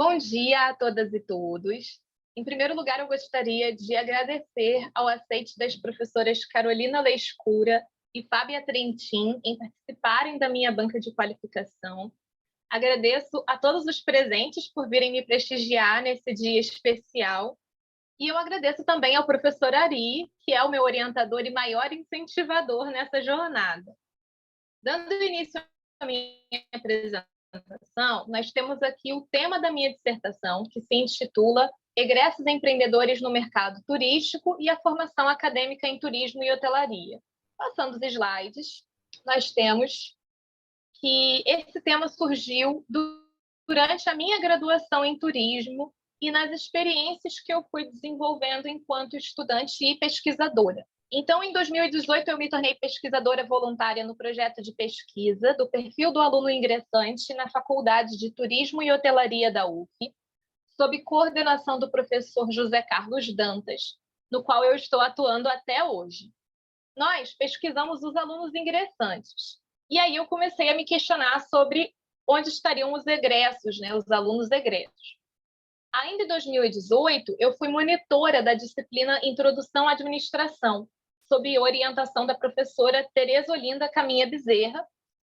Bom dia a todas e todos. Em primeiro lugar, eu gostaria de agradecer ao aceite das professoras Carolina Leiscura e Fábia Trentin em participarem da minha banca de qualificação. Agradeço a todos os presentes por virem me prestigiar nesse dia especial. E eu agradeço também ao professor Ari, que é o meu orientador e maior incentivador nessa jornada. Dando início à minha apresentação, nós temos aqui o tema da minha dissertação, que se intitula Egressos Empreendedores no Mercado Turístico e a Formação Acadêmica em Turismo e Hotelaria. Passando os slides, nós temos que esse tema surgiu durante a minha graduação em turismo e nas experiências que eu fui desenvolvendo enquanto estudante e pesquisadora. Então, em 2018, eu me tornei pesquisadora voluntária no projeto de pesquisa do perfil do aluno ingressante na Faculdade de Turismo e Hotelaria da UF, sob coordenação do professor José Carlos Dantas, no qual eu estou atuando até hoje. Nós pesquisamos os alunos ingressantes, e aí eu comecei a me questionar sobre onde estariam os egressos, os alunos egressos. Ainda em 2018, eu fui monitora da disciplina Introdução à Administração, sob orientação da professora Tereza Olinda Caminha Bezerra,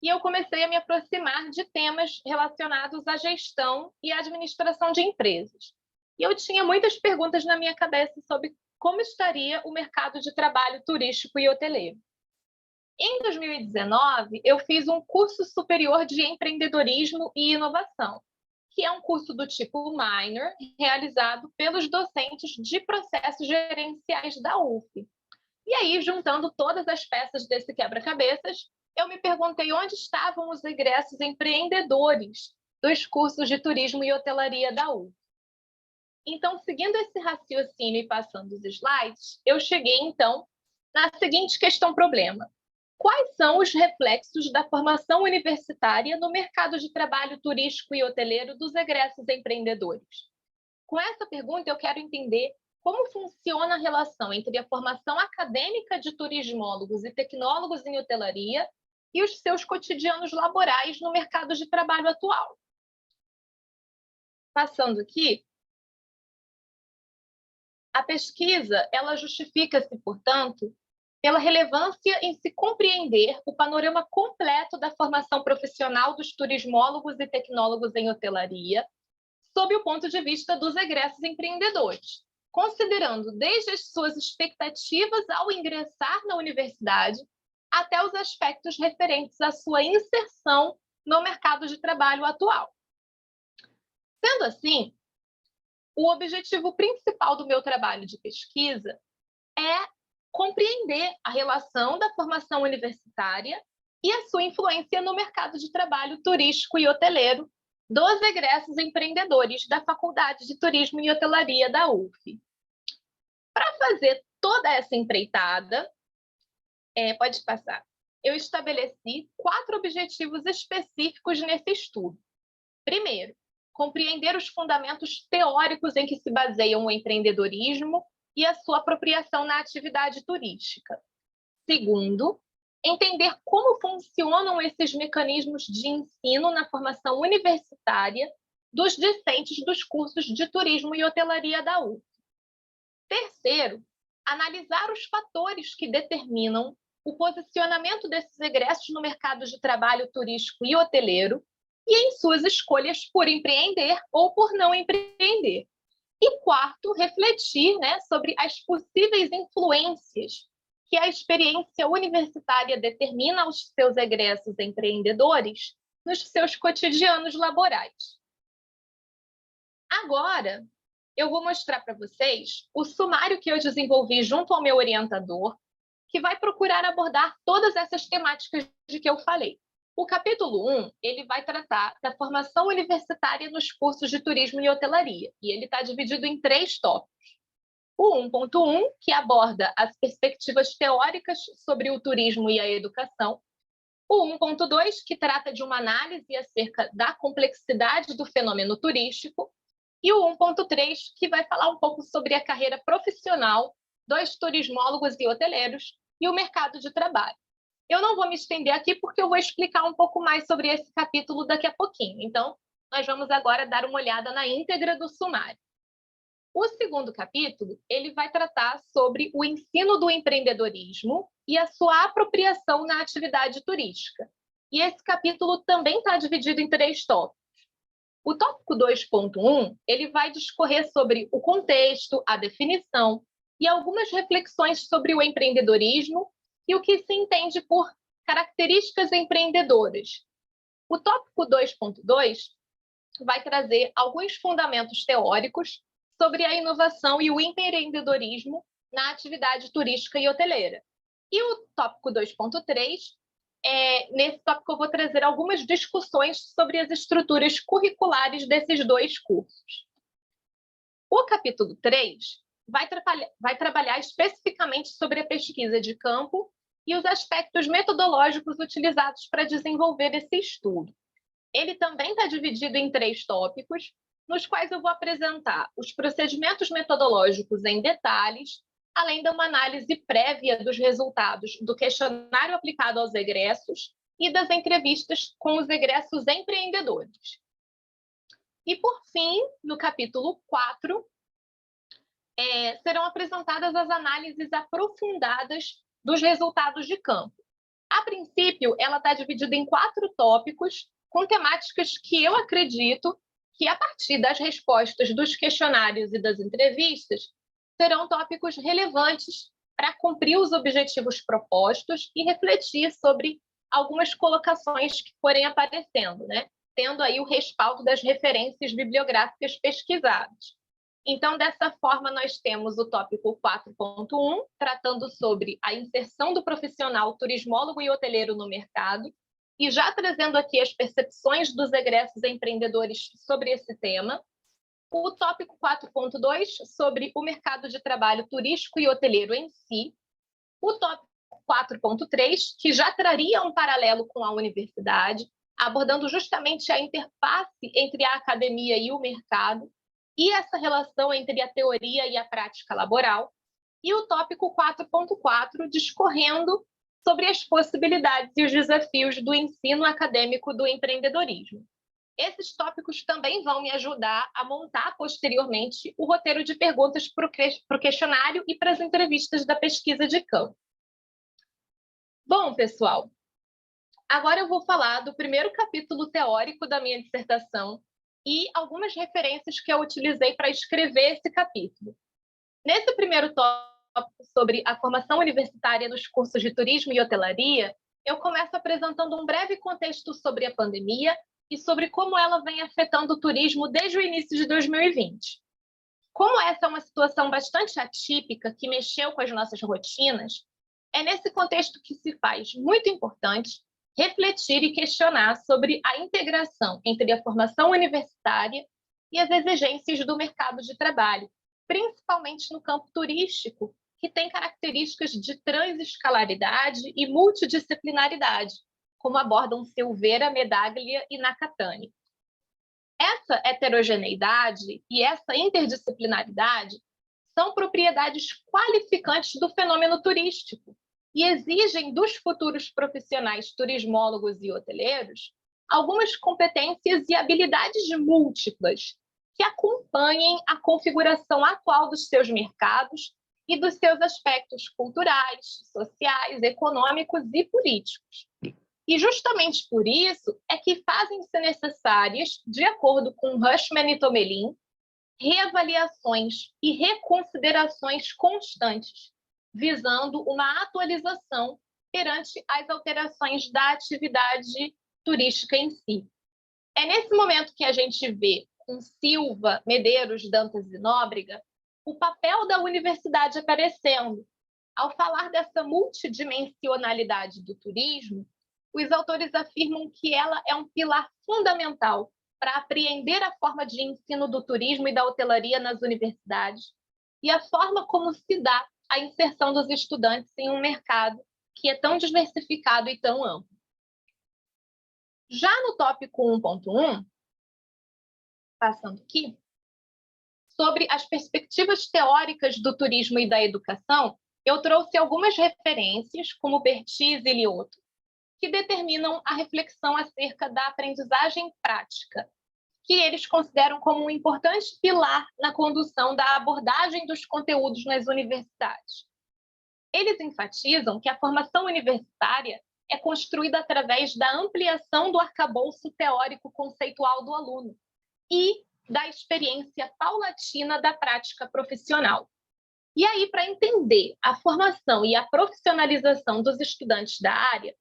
e eu comecei a me aproximar de temas relacionados à gestão e à administração de empresas. E eu tinha muitas perguntas na minha cabeça sobre como estaria o mercado de trabalho turístico e hoteleiro. Em 2019, eu fiz um curso superior de empreendedorismo e inovação, que é um curso do tipo minor, realizado pelos docentes de processos gerenciais da UF. E aí, juntando todas as peças desse quebra-cabeças, eu me perguntei onde estavam os egressos empreendedores dos cursos de turismo e hotelaria da UF. Então, seguindo esse raciocínio e passando os slides, eu cheguei, então, na seguinte questão-problema. Quais são os reflexos da formação universitária no mercado de trabalho turístico e hoteleiro dos egressos empreendedores? Com essa pergunta, eu quero entender como funciona a relação entre a formação acadêmica de turismólogos e tecnólogos em hotelaria e os seus cotidianos laborais no mercado de trabalho atual. Passando aqui, a pesquisa, ela justifica-se, portanto, pela relevância em se compreender o panorama completo da formação profissional dos turismólogos e tecnólogos em hotelaria, sob o ponto de vista dos egressos empreendedores, considerando desde as suas expectativas ao ingressar na universidade até os aspectos referentes à sua inserção no mercado de trabalho atual. Sendo assim, o objetivo principal do meu trabalho de pesquisa é compreender a relação da formação universitária e a sua influência no mercado de trabalho turístico e hoteleiro dos egressos empreendedores da Faculdade de Turismo e Hotelaria da UF. Para fazer toda essa empreitada, pode passar, eu estabeleci 4 objetivos específicos nesse estudo. Primeiro, compreender os fundamentos teóricos em que se baseiam o empreendedorismo e a sua apropriação na atividade turística. Segundo, entender como funcionam esses mecanismos de ensino na formação universitária dos discentes dos cursos de turismo e hotelaria da UF. Terceiro, analisar os fatores que determinam o posicionamento desses egressos no mercado de trabalho turístico e hoteleiro e em suas escolhas por empreender ou por não empreender. E quarto, refletir sobre as possíveis influências que a experiência universitária determina aos seus egressos empreendedores nos seus cotidianos laborais. Agora, eu vou mostrar para vocês o sumário que eu desenvolvi junto ao meu orientador, que vai procurar abordar todas essas temáticas de que eu falei. O capítulo 1, ele vai tratar da formação universitária nos cursos de turismo e hotelaria, e ele está dividido em 3 tópicos. O 1.1, que aborda as perspectivas teóricas sobre o turismo e a educação. O 1.2, que trata de uma análise acerca da complexidade do fenômeno turístico. E o 1.3, que vai falar um pouco sobre a carreira profissional dos turismólogos e hoteleiros e o mercado de trabalho. Eu não vou me estender aqui porque eu vou explicar um pouco mais sobre esse capítulo daqui a pouquinho. Então, nós vamos agora dar uma olhada na íntegra do sumário. O segundo capítulo, ele vai tratar sobre o ensino do empreendedorismo e a sua apropriação na atividade turística. E esse capítulo também está dividido em 3 tópicos. O tópico 2.1, ele vai discorrer sobre o contexto, a definição e algumas reflexões sobre o empreendedorismo e o que se entende por características empreendedoras. O tópico 2.2 vai trazer alguns fundamentos teóricos sobre a inovação e o empreendedorismo na atividade turística e hoteleira. E o tópico 2.3, nesse tópico eu vou trazer algumas discussões sobre as estruturas curriculares desses 2 cursos. O capítulo 3 vai trabalhar especificamente sobre a pesquisa de campo e os aspectos metodológicos utilizados para desenvolver esse estudo. Ele também está dividido em 3 tópicos, nos quais eu vou apresentar os procedimentos metodológicos em detalhes, além de uma análise prévia dos resultados do questionário aplicado aos egressos e das entrevistas com os egressos empreendedores. E, por fim, no capítulo 4, serão apresentadas as análises aprofundadas dos resultados de campo. A princípio, ela está dividida em 4 tópicos, com temáticas que eu acredito que, a partir das respostas dos questionários e das entrevistas, serão tópicos relevantes para cumprir os objetivos propostos e refletir sobre algumas colocações que forem aparecendo, né? Tendo aí o respaldo das referências bibliográficas pesquisadas. Então, dessa forma, nós temos o tópico 4.1, tratando sobre a inserção do profissional turismólogo e hoteleiro no mercado, e já trazendo aqui as percepções dos egressos empreendedores sobre esse tema. O tópico 4.2, sobre o mercado de trabalho turístico e hoteleiro em si. O tópico 4.3, que já traria um paralelo com a universidade, abordando justamente a interface entre a academia e o mercado, e essa relação entre a teoria e a prática laboral. E o tópico 4.4, discorrendo sobre as possibilidades e os desafios do ensino acadêmico do empreendedorismo. Esses tópicos também vão me ajudar a montar posteriormente o roteiro de perguntas para o questionário e para as entrevistas da pesquisa de campo. Bom, pessoal, agora eu vou falar do primeiro capítulo teórico da minha dissertação e algumas referências que eu utilizei para escrever esse capítulo. Nesse primeiro tópico sobre a formação universitária nos cursos de turismo e hotelaria, eu começo apresentando um breve contexto sobre a pandemia e sobre como ela vem afetando o turismo desde o início de 2020. Como essa é uma situação bastante atípica, que mexeu com as nossas rotinas, é nesse contexto que se faz muito importante refletir e questionar sobre a integração entre a formação universitária e as exigências do mercado de trabalho, principalmente no campo turístico, que tem características de transescalaridade e multidisciplinaridade, como abordam Silveira, Medaglia e Nakatani. Essa heterogeneidade e essa interdisciplinaridade são propriedades qualificantes do fenômeno turístico e exigem dos futuros profissionais turismólogos e hoteleiros algumas competências e habilidades múltiplas que acompanhem a configuração atual dos seus mercados e dos seus aspectos culturais, sociais, econômicos e políticos. E justamente por isso é que fazem-se necessárias, de acordo com Hushman e Tomelin, reavaliações e reconsiderações constantes, visando uma atualização perante as alterações da atividade turística em si. É nesse momento que a gente vê, com Silva, Medeiros, Dantas e Nóbrega, o papel da universidade aparecendo. Ao falar dessa multidimensionalidade do turismo, os autores afirmam que ela é um pilar fundamental para apreender a forma de ensino do turismo e da hotelaria nas universidades e a forma como se dá a inserção dos estudantes em um mercado que é tão diversificado e tão amplo. Já no tópico 1.1, passando aqui, sobre as perspectivas teóricas do turismo e da educação, eu trouxe algumas referências, como Bertiz e Lioto, que determinam a reflexão acerca da aprendizagem prática, que eles consideram como um importante pilar na condução da abordagem dos conteúdos nas universidades. Eles enfatizam que a formação universitária é construída através da ampliação do arcabouço teórico conceitual do aluno e da experiência paulatina da prática profissional. E aí, para entender a formação e a profissionalização dos estudantes da área,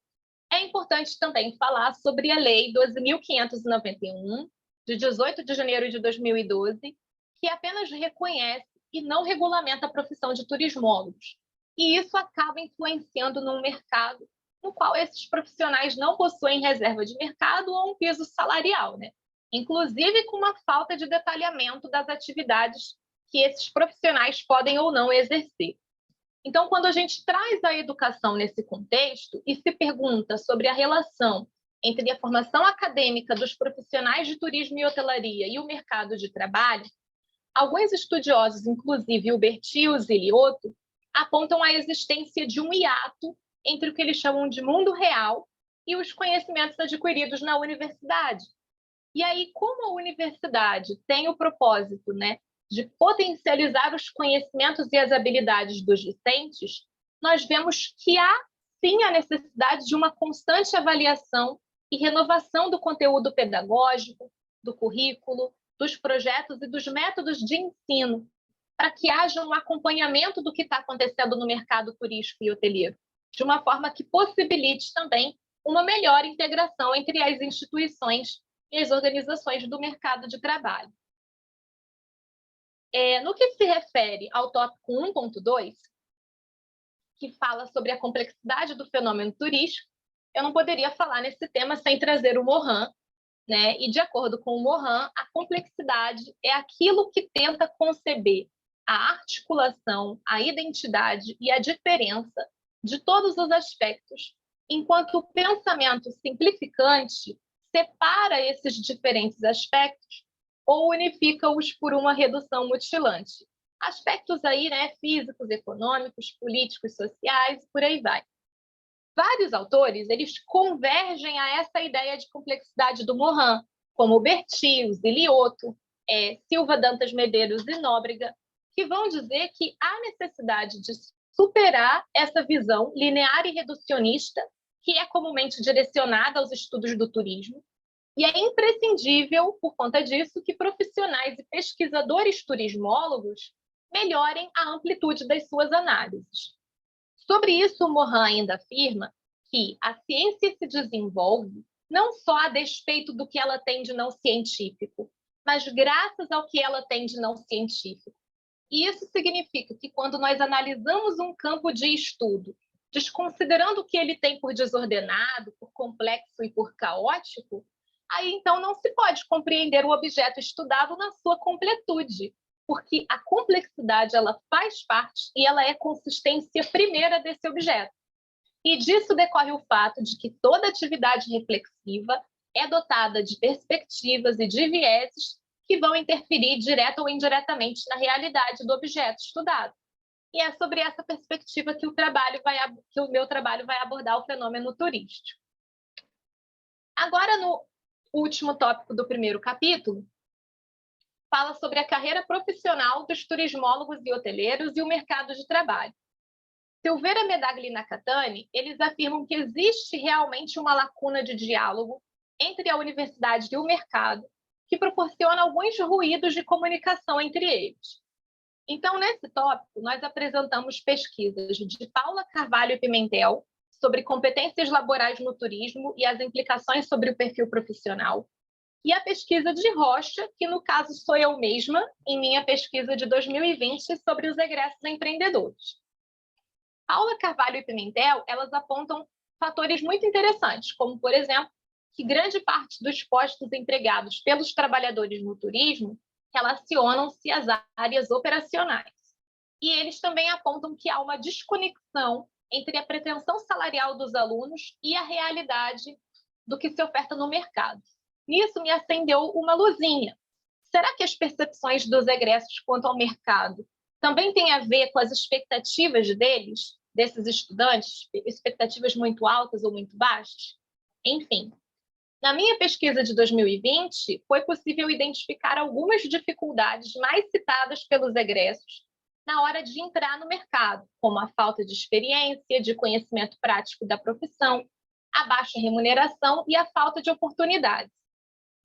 é importante também falar sobre a Lei 12.591, de 18 de janeiro de 2012, que apenas reconhece e não regulamenta a profissão de turismólogos. E isso acaba influenciando num mercado no qual esses profissionais não possuem reserva de mercado ou um piso salarial, né? Inclusive com uma falta de detalhamento das atividades que esses profissionais podem ou não exercer. Então, quando a gente traz a educação nesse contexto e se pergunta sobre a relação entre a formação acadêmica dos profissionais de turismo e hotelaria e o mercado de trabalho, alguns estudiosos, inclusive o Bertius e Lioto, apontam a existência de um hiato entre o que eles chamam de mundo real e os conhecimentos adquiridos na universidade. E aí, como a universidade tem o propósito, né, de potencializar os conhecimentos e as habilidades dos discentes, nós vemos que há, sim, a necessidade de uma constante avaliação e renovação do conteúdo pedagógico, do currículo, dos projetos e dos métodos de ensino, para que haja um acompanhamento do que está acontecendo no mercado turístico e hoteleiro, de uma forma que possibilite também uma melhor integração entre as instituições e as organizações do mercado de trabalho. No que se refere ao tópico 1.2, que fala sobre a complexidade do fenômeno turístico, eu não poderia falar nesse tema sem trazer o Morin, né? E, de acordo com o Morin, a complexidade é aquilo que tenta conceber a articulação, a identidade e a diferença de todos os aspectos, enquanto o pensamento simplificante separa esses diferentes aspectos ou unifica-os por uma redução mutilante. Aspectos aí, né, físicos, econômicos, políticos, sociais, por aí vai. Vários autores, eles convergem a essa ideia de complexidade do Morin, como Bertius e Lioto, Silva Dantas Medeiros e Nóbrega, que vão dizer que há necessidade de superar essa visão linear e reducionista, que é comumente direcionada aos estudos do turismo, e é imprescindível, por conta disso, que profissionais e pesquisadores turismólogos melhorem a amplitude das suas análises. Sobre isso, Morin ainda afirma que a ciência se desenvolve não só a despeito do que ela tem de não científico, mas graças ao que ela tem de não científico. E isso significa que quando nós analisamos um campo de estudo, desconsiderando o que ele tem por desordenado, por complexo e por caótico, aí então não se pode compreender o objeto estudado na sua completude, porque a complexidade ela faz parte e ela é consistência primeira desse objeto. E disso decorre o fato de que toda atividade reflexiva é dotada de perspectivas e de vieses que vão interferir direta ou indiretamente na realidade do objeto estudado. E é sobre essa perspectiva que o meu trabalho vai abordar o fenômeno turístico. Agora, no último tópico do primeiro capítulo, fala sobre a carreira profissional dos turismólogos e hoteleiros e o mercado de trabalho. Silveira, Medaglia e Nakatani, eles afirmam que existe realmente uma lacuna de diálogo entre a universidade e o mercado, que proporciona alguns ruídos de comunicação entre eles. Então, nesse tópico, nós apresentamos pesquisas de Paula Carvalho e Pimentel sobre competências laborais no turismo e as implicações sobre o perfil profissional, e a pesquisa de Rocha, que no caso sou eu mesma, em minha pesquisa de 2020 sobre os egressos empreendedores. Paula Carvalho e Pimentel, elas apontam fatores muito interessantes, como, por exemplo, que grande parte dos postos empregados pelos trabalhadores no turismo relacionam-se às áreas operacionais. E eles também apontam que há uma desconexão entre a pretensão salarial dos alunos e a realidade do que se oferta no mercado. Nisso me acendeu uma luzinha. Será que as percepções dos egressos quanto ao mercado também têm a ver com as expectativas deles, desses estudantes, expectativas muito altas ou muito baixas? Enfim, Na minha pesquisa de 2020, foi possível identificar algumas dificuldades mais citadas pelos egressos na hora de entrar no mercado, como a falta de experiência, de conhecimento prático da profissão, a baixa remuneração e a falta de oportunidades.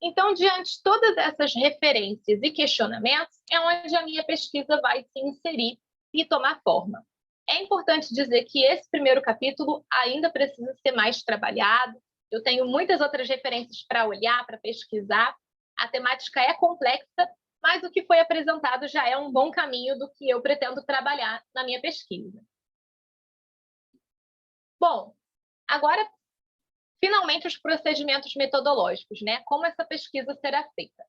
Então, diante de todas essas referências e questionamentos, é onde a minha pesquisa vai se inserir e tomar forma. É importante dizer que esse primeiro capítulo ainda precisa ser mais trabalhado. Eu tenho muitas outras referências para olhar, para pesquisar. A temática é complexa, mas o que foi apresentado já é um bom caminho do que eu pretendo trabalhar na minha pesquisa. Bom, agora finalmente, os procedimentos metodológicos, né? Como essa pesquisa será feita?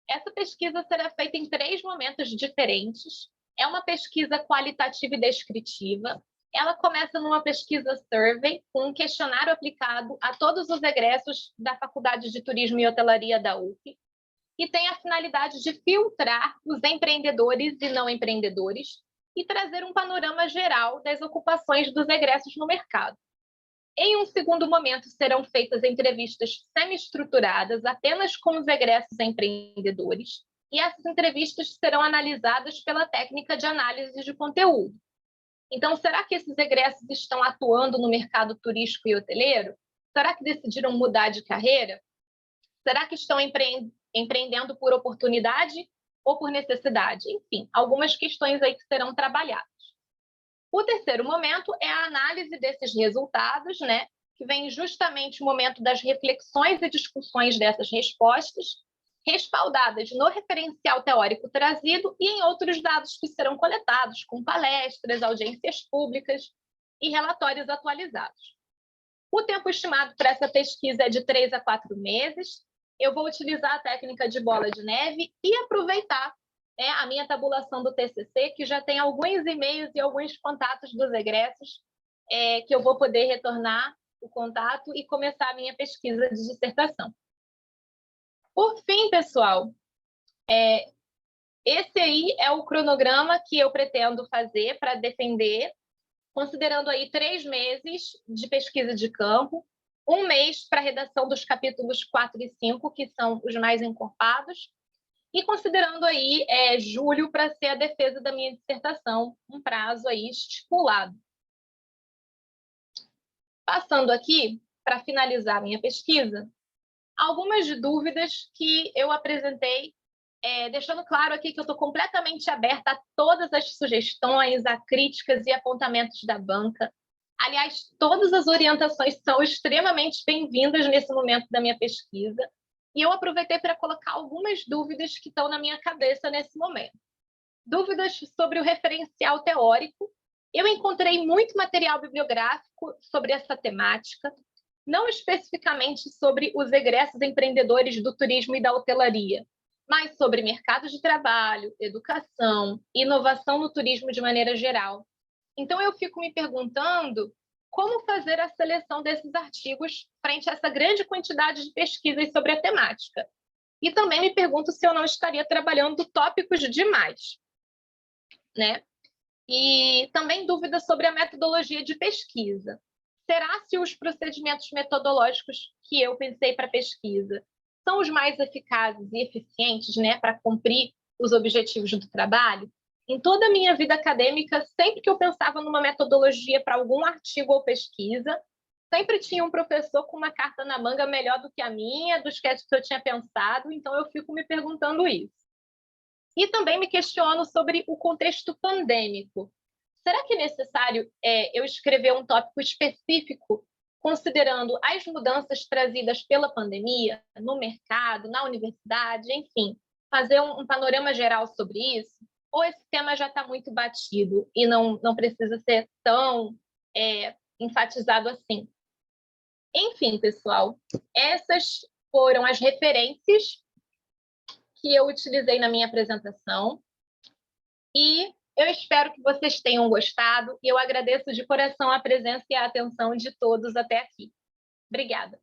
Essa pesquisa será feita em 3 momentos diferentes. É uma pesquisa qualitativa e descritiva. Ela começa numa pesquisa survey, com um questionário aplicado a todos os egressos da Faculdade de Turismo e Hotelaria da UF, e tem a finalidade de filtrar os empreendedores e não empreendedores e trazer um panorama geral das ocupações dos egressos no mercado. Em um segundo momento, serão feitas entrevistas semi-estruturadas apenas com os egressos empreendedores, e essas entrevistas serão analisadas pela técnica de análise de conteúdo. Então, será que esses egressos estão atuando no mercado turístico e hoteleiro? Será que decidiram mudar de carreira? Será que estão empreendendo por oportunidade ou por necessidade? Enfim, algumas questões aí que serão trabalhadas. O terceiro momento é a análise desses resultados, né, que vem justamente o momento das reflexões e discussões dessas respostas, respaldadas no referencial teórico trazido e em outros dados que serão coletados, com palestras, audiências públicas e relatórios atualizados. O tempo estimado para essa pesquisa é de 3 a 4 meses. Eu vou utilizar a técnica de bola de neve e aproveitar a minha tabulação do TCC, que já tem alguns e-mails e alguns contatos dos egressos, que eu vou poder retornar o contato e começar a minha pesquisa de dissertação. Por fim, pessoal, esse aí é o cronograma que eu pretendo fazer para defender, considerando aí 3 meses de pesquisa de campo, 1 mês para a redação dos capítulos 4 e 5, que são os mais encorpados, e considerando aí julho para ser a defesa da minha dissertação, um prazo aí estipulado. Passando aqui, para finalizar a minha pesquisa, algumas dúvidas que eu apresentei, deixando claro aqui que eu estou completamente aberta a todas as sugestões, a críticas e apontamentos da banca. Aliás, todas as orientações são extremamente bem-vindas nesse momento da minha pesquisa. E eu aproveitei para colocar algumas dúvidas que estão na minha cabeça nesse momento. Dúvidas sobre o referencial teórico. Eu encontrei muito material bibliográfico sobre essa temática, não especificamente sobre os egressos empreendedores do turismo e da hotelaria, mas sobre mercado de trabalho, educação, inovação no turismo de maneira geral. Então, eu fico me perguntando como fazer a seleção desses artigos frente a essa grande quantidade de pesquisas sobre a temática. E também me pergunto se eu não estaria trabalhando tópicos demais, né? E também dúvidas sobre a metodologia de pesquisa. Será se os procedimentos metodológicos que eu pensei para a pesquisa são os mais eficazes e eficientes, né, para cumprir os objetivos do trabalho? Em toda a minha vida acadêmica, sempre que eu pensava numa metodologia para algum artigo ou pesquisa, sempre tinha um professor com uma carta na manga melhor do que a minha, dos que eu tinha pensado, então eu fico me perguntando isso. E também me questiono sobre o contexto pandêmico. Será que é necessário eu escrever um tópico específico considerando as mudanças trazidas pela pandemia no mercado, na universidade, enfim, fazer um panorama geral sobre isso? Ou esse tema já está muito batido e não precisa ser tão enfatizado assim? Enfim, pessoal, essas foram as referências que eu utilizei na minha apresentação e eu espero que vocês tenham gostado e eu agradeço de coração a presença e a atenção de todos até aqui. Obrigada.